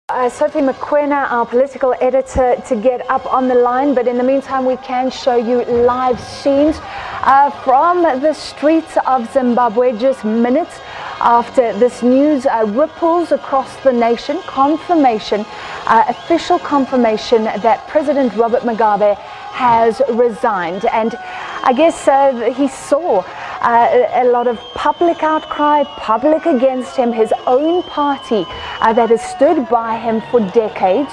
Sophie Mokoena, our political editor, to get up on the line, but in the meantime we can show you live scenes from the streets of Zimbabwe just minutes after this news ripples across the nation. Official confirmation that President Robert Mugabe has resigned, and I guess he saw a lot of public outcry, public against him, his own party that has stood by him for decades,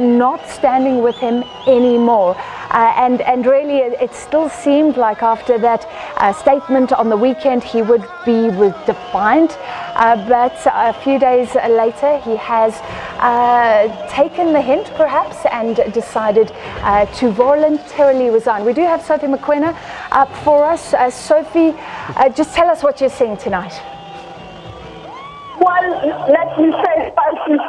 not standing with him anymore. And really it still seemed like after that statement on the weekend he would be defiant, but a few days later he has taken the hint perhaps and decided to voluntarily resign. We do have Sophie Mokoena up for us. Sophie, just tell us what you're seeing tonight. Well, let me say first,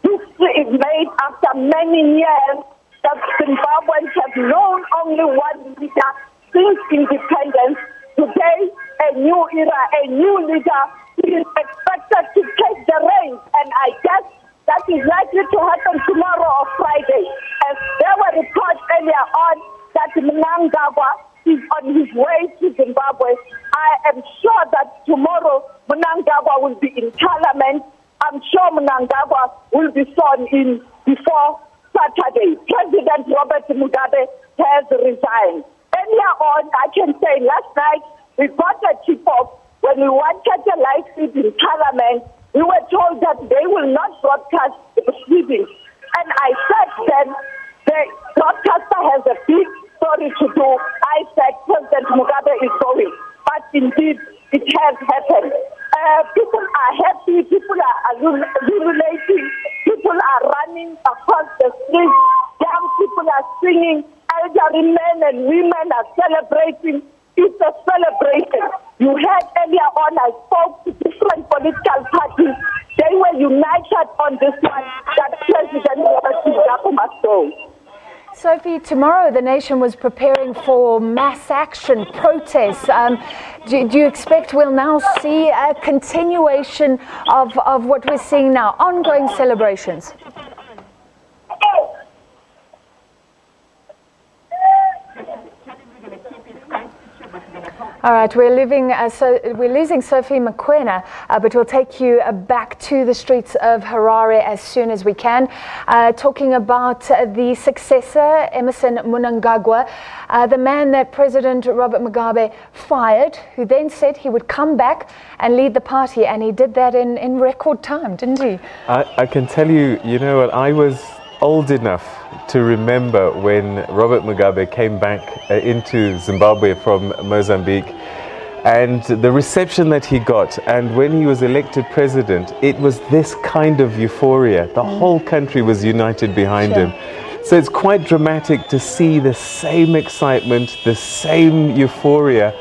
history is made after many years that Zimbabweans have known only one leader since independence. Today, a new era, a new leader is expected to take the reins, and I guess that is likely to happen tomorrow or Friday. As there were reports earlier on that Mnangagwa is on his way to Zimbabwe, I am sure that tomorrow Mnangagwa will be in Parliament. I'm sure Mnangagwa will be sworn in before Saturday. President Robert Mugabe has resigned. Earlier on, I can say last night, we got a tip-off when we wanted a live feed in Parliament. We were told that they will not broadcast the proceedings. And I said then, the broadcaster has a big story to do. I said President Mugabe is going. But indeed, it has happened. People are happy, people are jubilating, people are running across the streets, young people are singing, elderly men and women are celebrating. It's a celebration. You heard earlier on, I spoke to different political parties. They were united on this one, that President Robert Mugabe must go. Sophie, tomorrow the nation was preparing for mass action protests. Do you expect we'll now see a continuation of what we're seeing now, ongoing celebrations? All right, we're losing Sophie Mokoena, but we'll take you back to the streets of Harare as soon as we can, talking about the successor, Emmerson Mnangagwa, the man that President Robert Mugabe fired, who then said he would come back and lead the party, and he did that in record time, didn't he? I can tell you, you know what, I was old enough to remember when Robert Mugabe came back into Zimbabwe from Mozambique, and the reception that he got, and when he was elected president, it was this kind of euphoria. The whole country was united behind him. So it's quite dramatic to see the same excitement, the same euphoria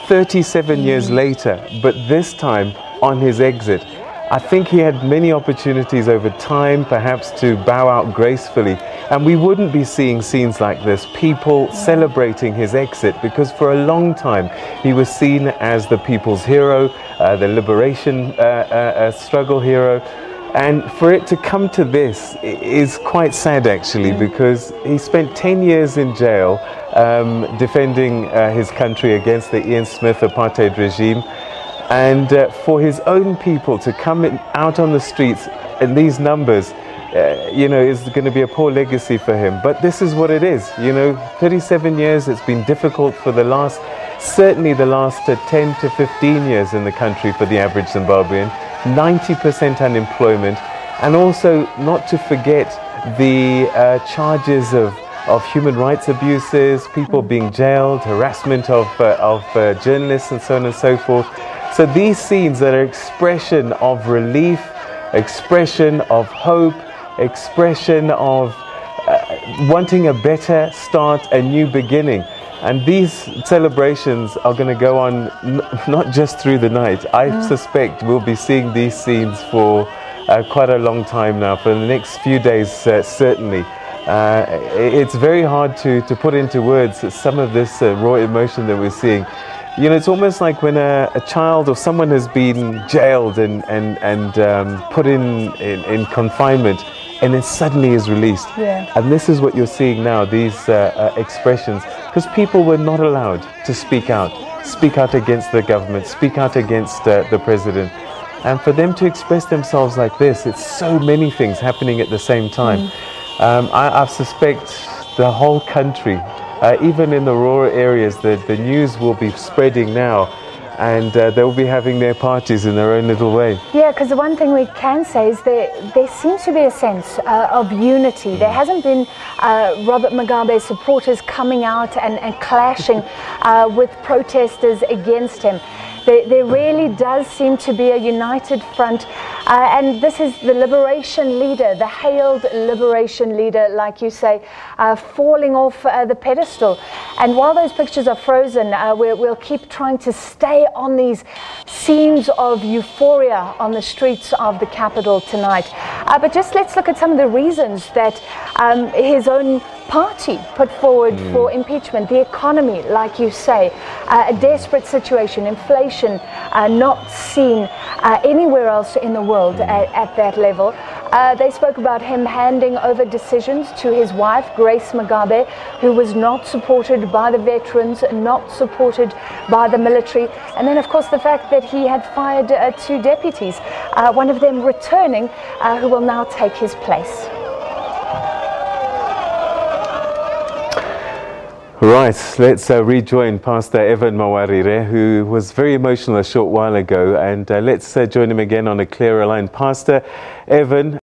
37 years later, but this time on his exit. I think he had many opportunities over time, perhaps to bow out gracefully, and we wouldn't be seeing scenes like this, people celebrating his exit, because for a long time he was seen as the people's hero, the liberation struggle hero, and for it to come to this is quite sad actually, because he spent 10 years in jail defending his country against the Ian Smith apartheid regime. And for his own people to come out on the streets in these numbers, you know, is going to be a poor legacy for him. But this is what it is, you know, 37 years, it's been difficult for certainly the last 10 to 15 years in the country for the average Zimbabwean, 90% unemployment, and also not to forget the charges of human rights abuses, people being jailed, harassment of journalists and so on and so forth. So these scenes are an expression of relief, expression of hope, expression of wanting a better start, a new beginning. And these celebrations are going to go on not just through the night. I suspect we'll be seeing these scenes for quite a long time now, for the next few days certainly. It's very hard to put into words some of this raw emotion that we're seeing. You know, it's almost like when a child or someone has been jailed and put in confinement, and then suddenly is released. Yeah. And this is what you're seeing now, these expressions, because people were not allowed to speak out against the government, speak out against the president. And for them to express themselves like this, it's so many things happening at the same time. I suspect the whole country, even in the rural areas, the news will be spreading now, and they'll be having their parties in their own little way. Yeah, because the one thing we can say is there seems to be a sense of unity. There hasn't been Robert Mugabe's supporters coming out and clashing with protesters against him. There really does seem to be a united front, and this is the liberation leader, the hailed liberation leader, like you say, falling off the pedestal. And while those pictures are frozen, we'll keep trying to stay on these scenes of euphoria on the streets of the capital tonight. But just let's look at some of the reasons that his own party put forward for impeachment. The economy, like you say, a desperate situation, inflation not seen anywhere else in the world at that level. They spoke about him handing over decisions to his wife, Grace Mugabe, who was not supported by the veterans, not supported by the military. And then, of course, the fact that he had fired 2 deputies, one of them returning, who will now take his place. Right, let's rejoin Pastor Evan Mawarire, who was very emotional a short while ago, and let's join him again on a clearer line. Pastor Evan,